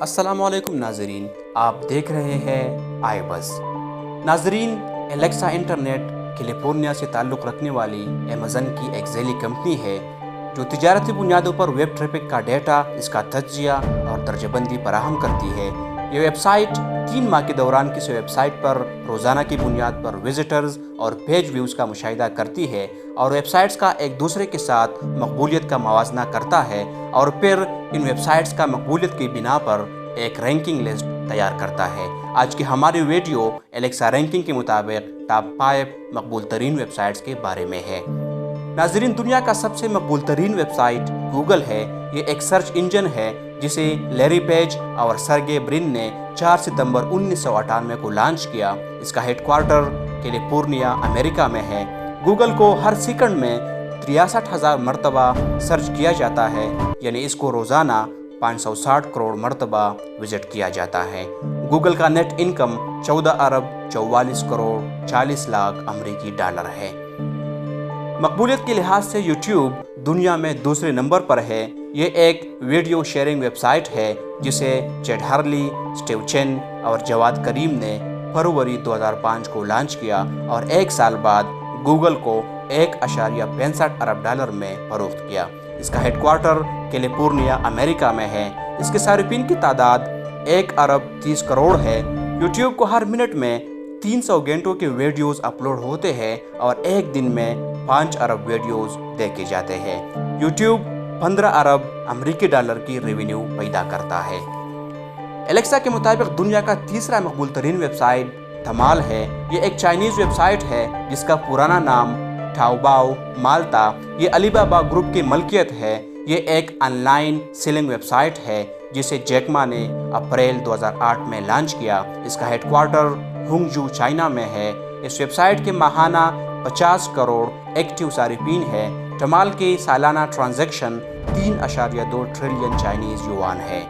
السلام علیکم ناظرین، آپ دیکھ رہے ہیں آئی بس۔ ناظرین، الیکسا انٹرنیٹ کیلیفورنیا سے تعلق رکھنے والی ایمیزون کی ایک ذیلی کمپنی ہے جو تجارتی بنیادوں پر ویب ٹریفک کا ڈیٹا، اس کا تجزیہ اور درجہ بندی فراہم کرتی ہے۔ یہ ویب سائٹ 3 ماہ کے دوران کسی ویب سائٹ پر روزانہ کی بنیاد پر وزٹرز اور پیج ویوز کا مشاہدہ کرتی ہے اور ویب سائٹس کا ایک دوسرے کے ساتھ مقبولیت کا موازنہ کرتا ہے اور پھر ان ویب سائٹس کا مقبولیت کی بنا پر ایک رینکنگ لسٹ تیار کرتا ہے۔ آج کی ہماری ویڈیو الیکسا رینکنگ کے مطابق ٹاپ 5 مقبول ترین ویب سائٹس کے بارے میں ہے۔ ناظرین، دنیا کا سب سے مقبول ترین ویب سائٹ گوگل ہے۔ یہ ایک سرچ انجن ہے جسے لیری پیج اور سرگے برن نے 4 ستمبر 1998 کو لانچ کیا۔ اس کا ہیڈ کوارٹر کیلیفورنیا، امریکہ میں ہے۔ گوگل کو ہر سیکنڈ میں 63,000 مرتبہ سرچ کیا جاتا ہے، یعنی اس کو روزانہ 560 کروڑ مرتبہ وزٹ کیا جاتا ہے۔ گوگل کا نیٹ انکم 14 ارب 44 کروڑ 40 لاکھ امریکی ڈالر ہے۔ مقبولیت کے لحاظ سے یوٹیوب دنیا میں دوسرے نمبر پر ہے۔ یہ ایک ویڈیو شیئرنگ ویب سائٹ ہے جسے چیڈ ہرلی، سٹیو چین اور جواد کریم نے فروری 2005 کو لانچ کیا اور 1 سال بعد گوگل کو 1.65 ارب ڈالر میں فروخت کیا۔ اس کا ہیڈ کوارٹر کیلیفورنیا، امریکہ میں ہے۔ اس کے صارفین کی تعداد 1 ارب 30 کروڑ ہے۔ یوٹیوب کو ہر منٹ میں 300 گھنٹوں کے ویڈیوز اپلوڈ ہوتے ہیں اور ایک دن میں 5 ارب ویڈیوز دیکھے جاتے ہیں۔ یوٹیوب 15 ارب امریکی ڈالر کی ریونیو پیدا کرتا ہے۔ الیکسا کے مطابق دنیا کا تیسرا مقبول ترین ویب سائٹ دھمال ہے۔ یہ ایک چائنیز ویب سائٹ ہے جس کا پرانا نام ٹاؤباؤ مال تھا۔ یہ علی بابا گروپ کی ملکیت ہے۔ یہ ایک online selling website ہے جسے جیک ما نے اپریل 2008 میں لانچ کیا۔ اس کا ہیڈ کوارٹر ہونگجو، چائنا میں ہے۔ اس ویب سائٹ کے ماہانہ 50 کروڑ ایکٹیو صارفین ہیں۔ دھمال کی سالانہ ٹرانزیکشن 3.2 ٹریلین چائنیز یوان ہے۔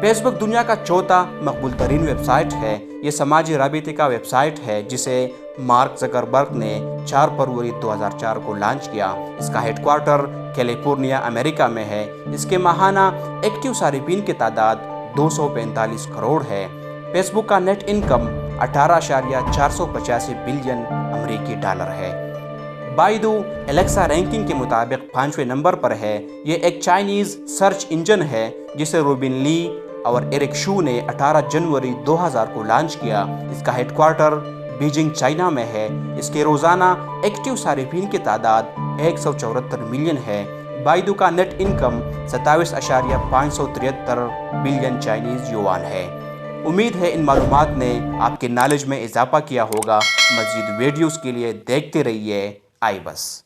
فیس بک دنیا کا چوتھا مقبول ترین ویب سائٹ ہے۔ یہ سماجی رابطے کا ویب سائٹ ہے جسے مارک زکربرگ نے 4 فروری 2004 کو لانچ کیا۔ اس کا ہیڈ کوارٹر کیلیفورنیا، امریکہ میں ہے۔ اس کے ماہانہ ایکٹیو صارفین کی تعداد 245 کروڑ ہے۔ فیس بک کا نیٹ انکم 18.485 بلین امریکی ڈالر ہے۔ بائیڈو الیکسا رینکنگ کے مطابق 5ویں نمبر پر ہے۔ یہ ایک چائنیز سرچ انجن ہے جسے روبن لی اور ایرک شو نے 18 جنوری 2000 کو لانچ کیا۔ اس کا ہیڈ کوارٹر بیجنگ، چائنا میں ہے۔ اس کے روزانہ ایکٹیو صارفین کی تعداد 174 ملین ہے۔ بائیڈو کا نیٹ انکم 27.573 بلین چائنیز یوان ہے۔ امید ہے ان معلومات نے آپ کے نالج میں اضافہ کیا ہوگا۔ مزید ویڈیوز کے لیے دیکھتے رہیے آئی بس۔